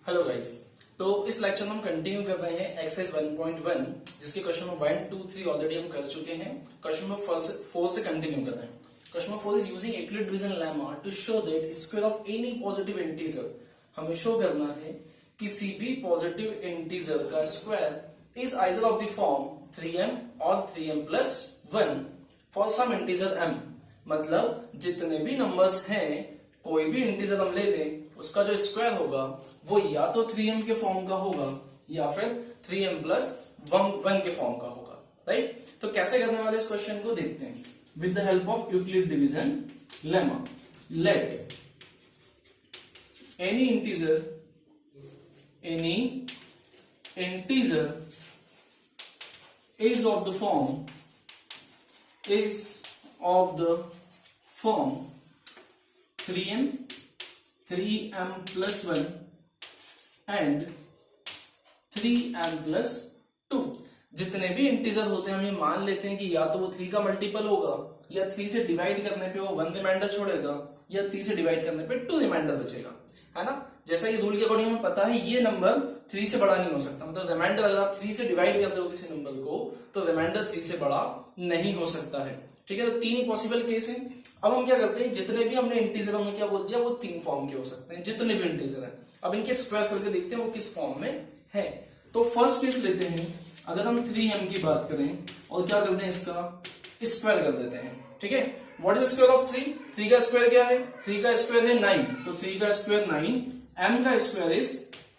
Hello guys. तो इस lecture में हम कंटिन्यू कर रहे हैं एक्सरसाइज 1.1 जिसके क्वेश्चन नंबर 1, 2, 3 ऑलरेडी हम कर चुके हैं। क्वेश्चन नंबर 4 से कंटिन्यू कर रहे हैं। Question number 4 is using Euclid division lemma to show that square of any positive integer. हमें शो करना है किसी भी पॉजिटिव इंटीजर का square is either of the form 3m और 3m plus 1 for some integer m। मतलब जितने भी नंबर्स हैं, कोई भी इंटीजर हम ले लें, उसका जो स्क्वायर होगा वो या तो 3m के फॉर्म का होगा या फिर 3m प्लस 1 के फॉर्म का होगा। राइट। तो कैसे करने वाले इस क्वेश्चन को देखते हैं। With the help of Euclid division lemma, let any integer is of the form 3m plus 1 and 3m plus 2। जितने भी इंटीजर होते हैं हम ये मान लेते हैं कि या तो वो 3 का मल्टीपल होगा, या 3 से डिवाइड करने पे वो 1 रिमाइंडर छोड़ेगा, या 3 से डिवाइड करने पे 2 रिमाइंडर बचेगा, है ना। जैसा ये रूल के अकॉर्डिंग हमें पता है ये नंबर 3 से बड़ा नहीं हो सकता। मतलब रिमाइंडर अगर आप 3 से डिवाइड करते हो किसी नंबर को तो रिमाइंडर 3 से बड़ा नहीं हो सकता है। ठीक है, तो 3 ही पॉसिबल केस है। अब हम क्या करते हैं, जितने भी हमने इंटीजर हमने क्या बोल दिया वो 3 फॉर्म के हो सकते हैं, जितने भी इंटीजर है। अब इनके स्क्वायर करके देखते हैं वो किस फॉर्म में है। तो फर्स्ट केस लेते हैं, अगर हम 3m की बात करें और क्या करते हैं इसका स्क्वायर कर देते हैं। ठीक है, व्हाट इज स्क्वायर ऑफ 3? 3 का स्क्वायर क्या है? 3 का स्क्वायर है 9, तो 3 का स्क्वायर 9, m का स्क्वायर इज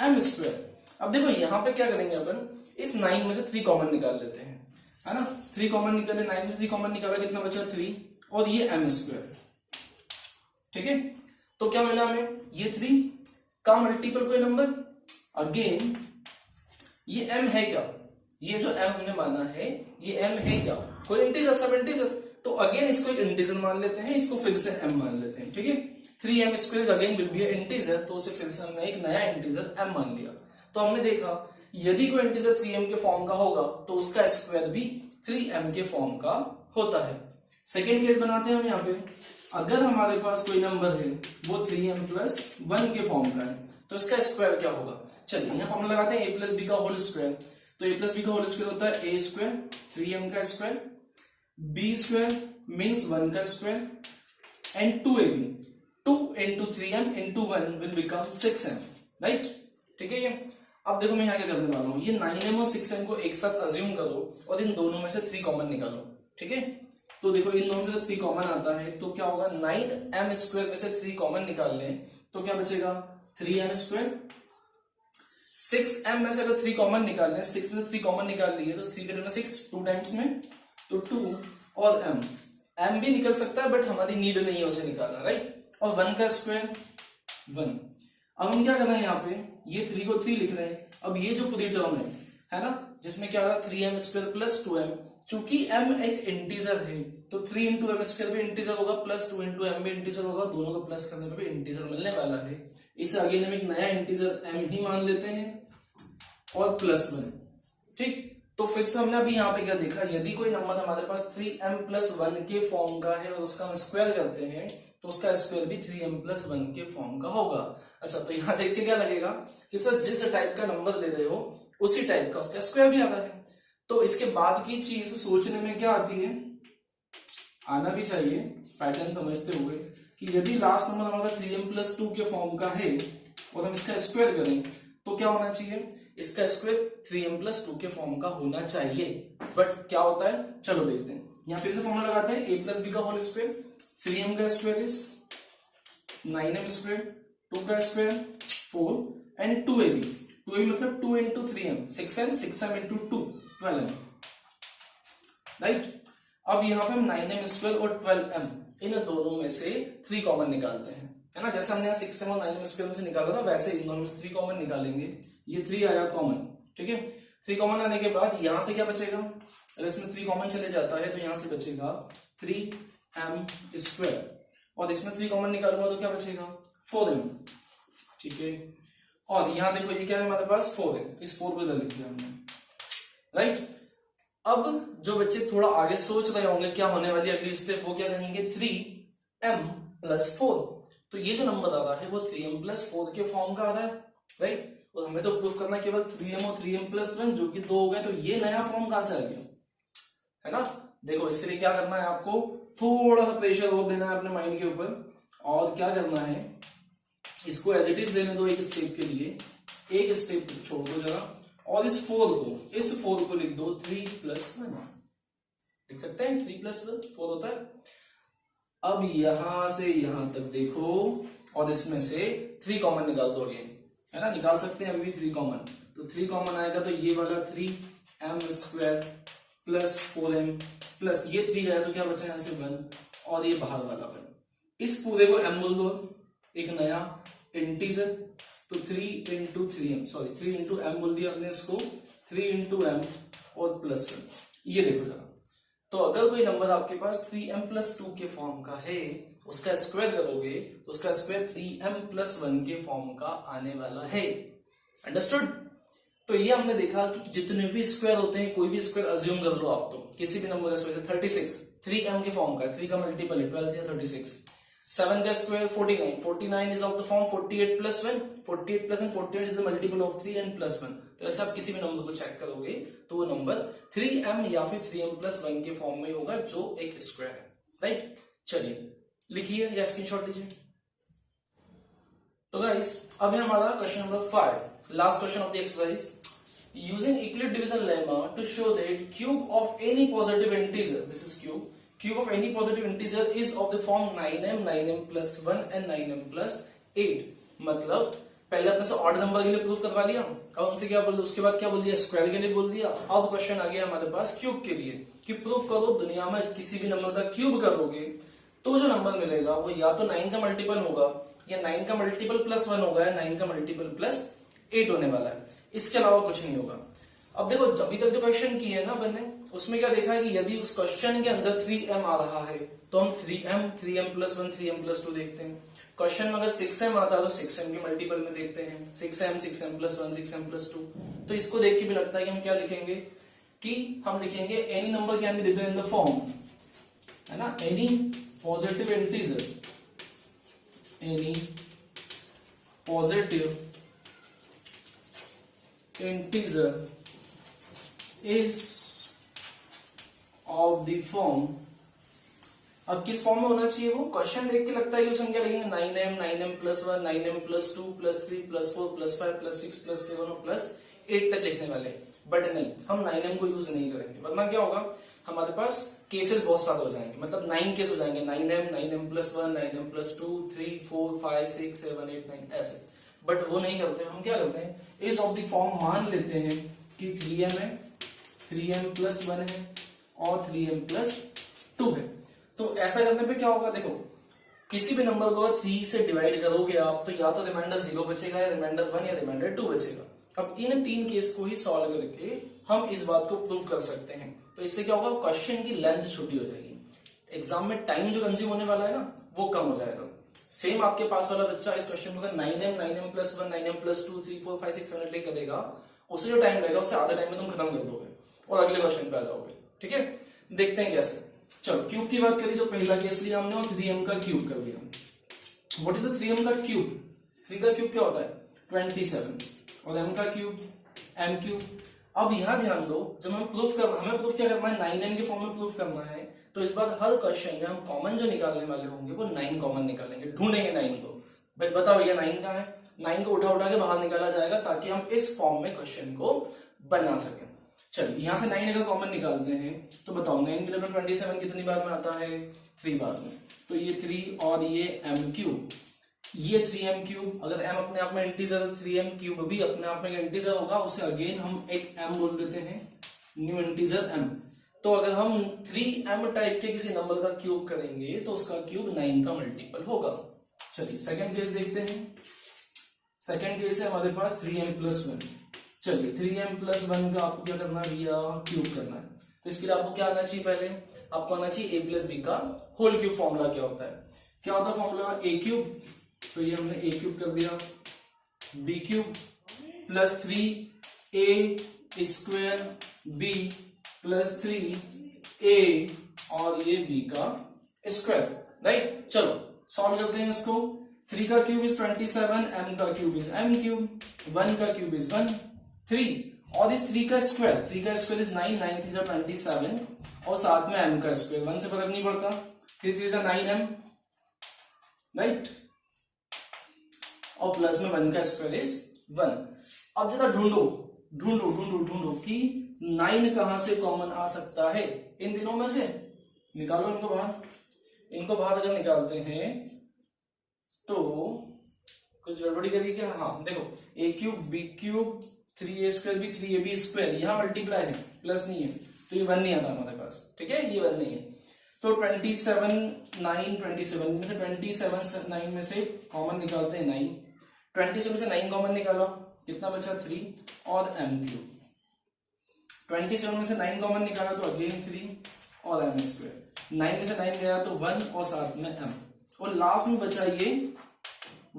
m स्क्वायर। अब देखो यहाँ पे क्या करेंगे अपन, इस 9 में से 3 कॉमन निकाल लेते हैं, है ना। 3 कॉमन निकाले, 9 में से 3 कॉमन निकाला, कितना बचा 3, और ये m स्क्वायर। ठीक है, तो क्या मिला हमें, ये 3 का मल्टीपल कोई नंबर, अगेन ये m है क्या, ये जो m हमने माना है ये m है क्या, कोई इंटीजर, सब इंटीजर। तो अगेन इसको एक इंटीजर मान लेते हैं, इसको फिर से m मान लेते हैं। ठीक है, 3m square again will be integer, तो उसे फिर से हमने एक नया इंटीजर m मान लिया। तो हमने देखा यदि कोई इंटीजर 3m के फॉर्म का होगा तो उसका स्क्वायर भी 3m के फॉर्म का होता है। सेकेंड केस बनाते हैं हम यहाँ पे, अगर हमारे पास कोई नंबर है वो 3m प्लस 1 के फॉर्म का है तो इसका स्क्वायर क्या होगा। चलिए यहाँ फॉर्मूला लगाते हैं a प्लस बी का होल स्क्वायर। तो a प्लस बी का होल स्क्वायर होता है a स्क्वायर 3m का स्क्वायर, b स्क्वायर मीन्स 1 का square and 2ab, 2 into 3m into 1 will become 6m। Right, ठीक है। ये अब देखो मैं यहाँ क्या करने वाला हूँ, ये 9m और 6m को एक साथ अज्यूम करो और इन दोनों में से 3 कॉमन निकालो। ठीक है, तो देखो इन दोनों से 3 कॉमन आता है तो क्या होगा, 9m स्क्वायर में से 3 कॉमन निकाल लें तो क्या बचेगा 3m स्क्वायर। 6m में से अगर 3 कॉमन निकाल लें, 6 में से 3 कॉमन निकाल लिए तो 3 के 6 2 टाइम्स में तो 2, और m भी निकल सकता है बट हमारी नीड नहीं है उसे निकालना। राइट, और 1 का स्क्वायर 1। अब हम क्या कर रहे हैं यहाँ पे, ये 3 को 3 लिख रहे हैं। अब ये जो पूरी टर्म है ना, जिसमें क्या होगा 3m स्क्वायर प्लस 2m, चूंकि m एक इंटीजर है तो 3 इंटू एम स्क्वायर भी इंटीजर होगा प्लस 2 इंटू एम भी इंटीजर होगा, दोनों को प्लस करने पे भी इंटीजर मिलने वाला है। इसे अगेन हम एक नया इंटीजर m ही मान लेते हैं और प्लस 1। ठीक, तो फिर से हमने अभी यहाँ पे क्या देखा, यदि कोई नंबर हमारे पास 3m प्लस 1 के फॉर्म का है और उसका हम स्क्वायर करते हैं तो उसका स्क्वायर भी 3m प्लस 1 के फॉर्म का होगा। अच्छा, तो यहाँ देख के क्या लगेगा कि सर जिस टाइप का नंबर ले रहे हो उसी टाइप का उसका स्क्वायर भी आता है। तो इसके बाद की चीज सोचने में क्या आती है, आना भी चाहिए पैटर्न समझते हुए, कि यदि लास्ट नंबर हमारा 3m प्लस 2 के फॉर्म का है और हम इसका स्क्वायर करें तो क्या होना चाहिए, इसका स्क्वायर 3m प्लस 2 के फॉर्म का होना चाहिए। बट क्या होता है, चलो देखते हैं। यहाँ फिर से फॉर्मूला लगाते हैं, a प्लस बी का होल स्क्वायर, 3m का स्क्वायर इज 9m स्क्वायर, 2 का स्क्वायर 4 एंड 2ab, 2ab मतलब 2 into 3m 6m into 2 12m। Right, अब यहाँ पे हम 9m स्क्वायर और 12m इन दोनों में से 3 कॉमन निकालते हैं, है ना। जैसे हमने यहाँ 6m और 9m स्क्वायर में से निकाला था वैसे इन दोनों में से 3 कॉमन निकालेंगे। ये 3 आया कॉमन। ठीक है, 3 कॉमन आने के बाद यहां से क्या बचेगा, अगर इसमें 3 कॉमन चले जाता है तो यहां से बचेगा 3m स्क्वायर, और इसमें 3 कॉमन निकालूंगा तो क्या बचेगा 4m। ठीक है, और यहां देखो ये क्या है हमारे पास 4m, इस 4 को इधर लिख दिया हमने। राइट, अब जो बच्चे थोड़ा आगे सोच रहे होंगे क्या होने वाली अगली स्टेप, वो क्या कहेंगे 3m प्लस 4। तो ये जो नंबर आ रहा है वो 3m प्लस 4 के फॉर्म का आ रहा है। राइट। और हमें तो प्रूफ करना है केवल 3m और 3m+1 जो कि 2 हो गए, तो ये नया फॉर्म कहां से आ गया, है ना। देखो इसके लिए क्या करना है, आपको थोड़ा सा प्रेशर और देना है अपने माइंड के ऊपर, और क्या करना है, इसको एज इट इज लेने दो एक स्टेप के लिए, एक स्टेप छोड़ दो जरा, और इस 4 को लिख दो 3+1, लिख सकते हैं 3+4 होता है। अब यहां से यहां तक देखो, और इसमें से 3 कॉमन निकाल दो, अगेन है ना, निकाल सकते हैं अभी भी 3 कॉमन, तो 3 कॉमन आएगा तो ये वाला 3m² प्लस 4m प्लस ये 3 गया तो क्या बचा यहां से 1, और ये बाहर वाला 1। इस पूरे को m बोल दो, एक नया इंटीजर, तो 3 into 3m, sorry 3 into m बोल दिया अपने इसको, 3 इंटू m और +1। ये देखो जरा, तो अगर कोई नंबर आपके पास 3m+2 के फॉर्म का है, उसका स्क्वायर करोगे तो उसका स्क्वायर 3m+1 के फॉर्म का आने वाला है। अंडरस्टूड। तो ये हमने देखा कि जितने भी स्क्वायर होते हैं, कोई भी स्क्वायर अज्यूम कर लो आप, तो किसी भी नंबर का स्क्वायर, 36 3m के फॉर्म का है, 3 का मल्टीपल है 12 या 36, 7 का square 49 is of the form 48+1, 48 is the multiple of 3n+1। तो ऐसे आप किसी भी नंबर को चेक करोगे तो वो नंबर 3m या फिर 3m+1 के फॉर्म में होगा, जो एक स्क्वायर है, राइट। चलिए लिखिए या स्क्रीनशॉट लीजिए। तो गाइस अब है हमारा question number 5, last question of the exercise. Using Euclid division lemma to show that cube of any positive integer, this is cube of any positive integer is of the form 9m+1 and 9m+8। मतलब पहले अपने से odd number के लिए proof करवा लिया, अब हमसे क्या बोल दिया, उसके बाद क्या बोल दिया, स्क्वायर के लिए बोल दिया। अब क्वेश्चन आ गया हमारे पास क्यूब के लिए, कि प्रूफ करो दुनिया में किसी भी नंबर का क्यूब करोगे तो जो नंबर मिलेगा वो या तो 9 का मल्टीपल होगा, या 9 का मल्टीपल +1 होगा, या 9 का मल्टीपल +8 होने वाला है, इसके अलावा कुछ नहीं होगा। अब देखो अभी तक जो क्वेश्चन किए है ना अपन ने, उसमें क्या देखा है कि यदि उस क्वेश्चन के अंदर 3m आ रहा है तो हम 3m+1 3m+2 देखते हैं। क्वेश्चन में अगर 6m आता है तो 6m के मल्टीपल में देखते हैं, 6m+1 6m+2। तो इसको देख के भी लगता है कि हम क्या लिखेंगे, कि हम लिखेंगे any number can be written in the form, है ना, any positive integer, any positive integer is of the form. अब किस फॉर्म में होना चाहिए वो, क्वेश्चन देख के लगता है कि उसमें क्या लिखेंगे 9m 9m+1 9m+2 +3 +4 +5 +6 +7 और +8 तक लिखने वाले, बट नहीं, हम 9m को यूज नहीं करेंगे, वरना क्या होगा, हमारे पास केसेस बहुत सारे हो जाएंगे, मतलब 9 केस हो जाएंगे, 9m 9m+1 9m+2 3 4 5 6 7 8 9 ऐसे। बट वो नहीं करते, हम क्या करते हैं, इस ऑफ द फॉर्म मान लेते हैं कि 3m है, 3m+1 है और 3m+2 है। तो ऐसा करने पे क्या होगा, देखो किसी भी नंबर को 3 से डिवाइड करोगे आप, तो या तो रिमाइंडर 0 बचेगा, या रिमाइंडर 1 या रिमाइंडर 2 बचेगा। अब इन 3 केस को ही सॉल्व करके हम इस बात को प्रूव कर सकते हैं। तो इससे क्या होगा, क्वेश्चन की लेंथ छोटी हो जाएगी, एग्जाम में टाइम जो कंज्यूम होने वाला है ना वो कम हो जाएगा। सेम आपके पास वाला बच्चा इस क्वेश्चन को 9m 9m+1 9m+2 3 4 5 6 7 8 करेगा, उसे जो टाइम लगेगा उससे आधा टाइम में तुम खत्म कर दोगे और अगले क्वेश्चन पे आ जाओगे। ठीक है, देखते हैं कैसे। चलो क्यूब की बात करी तो पहला केस लिया हमने और 3m का क्यूब कर दिया। व्हाट इज द 3m का क्यूब, 3 का क्यूब क्या होता है 27, और m का क्यूब m³। अब यहां ध्यान दो, जब हमें प्रूफ क्या करना है, 9m के फॉर्म में प्रूफ करना है, तो इस बार हर क्वेश्चन में हम कॉमन जो निकालने वाले होंगे वो 9 कॉमन निकालेंगे, ढूंढेंगे 9 को। भाई बताओ ये 9 का है, 9 को उठा के बाहर निकाला जाएगा ताकि हम इस फॉर्म में क्वेश्चन को बना सकें। चलिए यहां से 9 अगर कॉमन निकालते हैं तो बताओ 9 के डबल 27 कितनी बार में आता है, 3 बार में। तो ये 3 और ये m³, ये 3m³। अगर m अपने आप में इंटीजर, 3m³ भी अपने आप में इंटीजर होगा, उसे अगेन हम एक m बोल देते हैं, न्यू इंटीजर m। तो अगर हम 3m टाइप के किसी नंबर का क्यूब करेंगे तो उसका क्यूब 9 का मल्टीपल होगा। चलिए सेकंड केस देखते हैं। सेकंड केस है हमारे पास 3m+1। चलिए 3m+1 का आपको क्या करना है भैया, क्यूब करना है। तो इसके लिए आपको क्या आना चाहिए, पहले आपको आना चाहिए a+b का होल क्यूब फॉर्मूला क्या होता है। क्या होता है फॉर्मूला, a³, तो ये हमने a³ कर दिया, b³ + 3a² b + 3a और ये b का स्क्वायर, राइट। चलो सॉल्व करते हैं इसको। 3 का क्यूब इज 27, m का क्यूब इज m क्यूब, 1 का क्यूब इज 1, 3 और इस 3 का स्क्वायर इज 9, 9 3 27 और साथ में m का स्क्वायर, 1 से फर्क नहीं पड़ता, 3 3 9m, राइट, और प्लस में 1 का स्क्वायर इज 1। अब जरा ढूंढो ढूंढो ढूंढो ढूंढो कि 9 कहां से कॉमन आ सकता है इन तीनों में से, निकालो इनको बाहर। इनको बाहर अगर निकालते हैं तो कुछ गड़बड़ी करिए क्या, हाँ देखो a cube b cube 3a square भी 3ab स्क्वायर, यहां मल्टीप्लाई है प्लस नहीं है तो ये 1 नहीं आता हमारे पास, ठीक है, ये 1 नहीं है। तो 27 में से 27 9 में से कॉमन निकालते हैं 9, 27 में से 9 कॉमन निकालो, कितना बचा 3 और m क्यूब, 27 में से 9 कॉमन निकाला तो अगेन 3 और m स्क्वायर, 9 में से 9 गया तो 1 और साथ में m, और लास्ट में बचा ये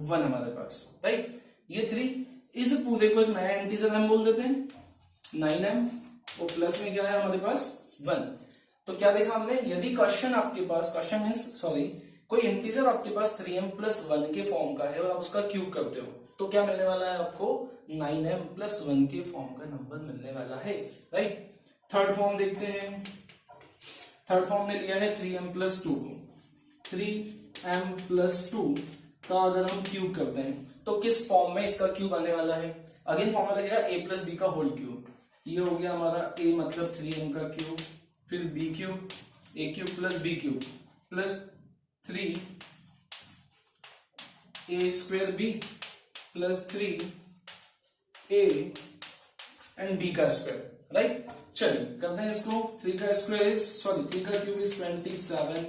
1 हमारे पास, राइट, ये 3। इस पूरे को एक नया इंटीजर m बोल देते हैं, 9m, और प्लस में क्या है हमारे पास 1। तो क्या देखा हमने, यदि क्वेश्चन आपके पास, क्वेश्चन मींस सॉरी, कोई इंटीजर आपके पास 3m प्लस 1 के फॉर्म का है और आप उसका क्यूब करते हो तो क्या मिलने वाला है आपको, 9m प्लस 1 के फॉर्म का नंबर मिलने वाला है, राइट। थर्ड फॉर्म देखते हैं, थर्ड फॉर्म ने लिया है 3m प्लस 2, 3m प्लस 2 का अगर हम क्यूब करते हैं तो किस फॉर्म में इसका क्यूब आने वाला है, अगेन फॉर्मूला लगेगा a प्लस बी का होल क्यूब, ये हो गया हमारा a मतलब 3m का क्यूब, फिर b cube, a cube plus b cube plus 3 a square b plus 3 a and b का स्क्वायर, राइट। चलिए करते हैं इसको, 3 का स्क्वायर इज सॉरी 3 का क्यूब इज 27,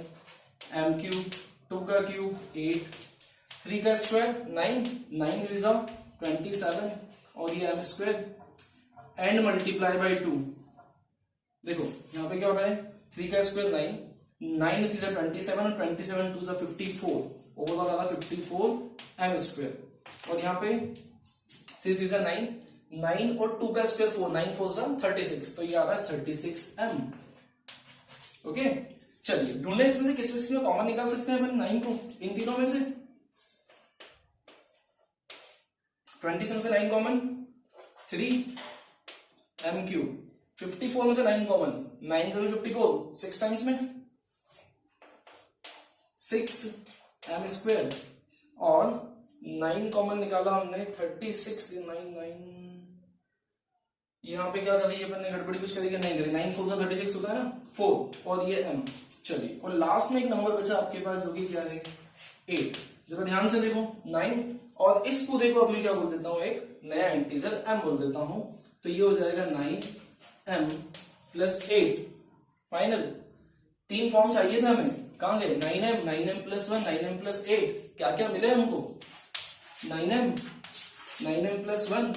m क्यूब, 2 का क्यूब 8, 3 का स्क्वायर 9, 9 इज 27 और ये m square and multiply by 2। देखो यहां पे क्या होता है, 3 का स्क्वायर 9, 9 3 27 और 27 2 54, ओवरऑल आ रहा 54 m स्क्वायर, और यहाँ पे 3 3 9, 9 और 2 का स्क्वायर 4, 9 4 36, तो ये आ रहा है 36 m। ओके चलिए ढूंढे इसमें से किस में कॉमन निकाल सकते हैं अपन 9 को, इन तीनों में से 27 से 9 कॉमन 3 m क्यूब, 54 में से 9 कॉमन, 9 का 54 6 टाइम्स में 6 m स्क्वायर, और 9 कॉमन निकाला हमने 36 9 9, यहाँ पे क्या करी अपन ने, गड़बड़ी कुछ करी नहीं करी, 9 4 36 होता है ना 4 और ये m। चलिए और लास्ट में एक नंबर बचा आपके पास जो कि क्या है 8, जरा ध्यान से देखो 9, और इस पूरे को अभी क्या बोल देता हूं, एक नया इंटीजर m बोल देता हूं, तो ये हो जाएगा 9m प्लस 8। फाइनल 3 फॉर्म चाहिए था हमें, कहां गए 9m, 9m plus 1, 9m plus 8, क्या क्या मिले हमको 9m, 9m प्लस 1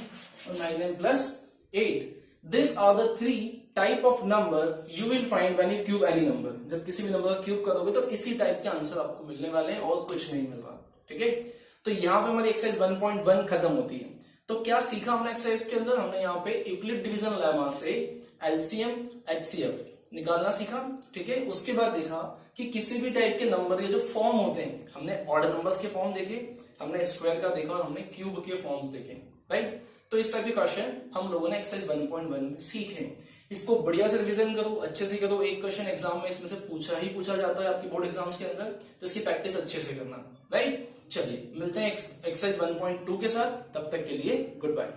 और 9m plus 8। These are the 3 type of number you will find when u cube any number. जब किसी भी नंबर का क्यूब करोगे तो इसी टाइप के आंसर आपको मिलने वाले हैं और कुछ नहीं मिल रहा, ठीक है। तो यहाँ पे हमारी एक्सरसाइज 1.1 खत्म होती है। तो क्या सीखा हमने एक्सरसाइज के अंदर, हमने यहाँ पे यूक्लिड डिवीजन लेमा से एलसीएम एचसीएफ निकालना सीखा, ठीक है। उसके बाद देखा कि किसी भी टाइप के नंबर के जो फॉर्म होते हैं, हमने ऑर्डर नंबर्स के फॉर्म देखे, हमने स्क्वायर का देखा और हमने क्यूब के फॉर्म्स देखे, राइट। तो इस टाइप के क्वेश्चन हम लोगों ने एक्सरसाइज 1.1 में सीखे। इसको बढ़िया से रिवीजन करो, अच्छे से करो, एक क्वेश्चन एग्जाम में इसमें से पूछा जाता है आपके बोर्ड एग्जाम्स के अंदर, तो इसकी प्रैक्टिस अच्छे से करना, राइट। चलिए मिलते हैं एक्सरसाइज 1.2 के साथ, तब तक के लिए गुड बाय।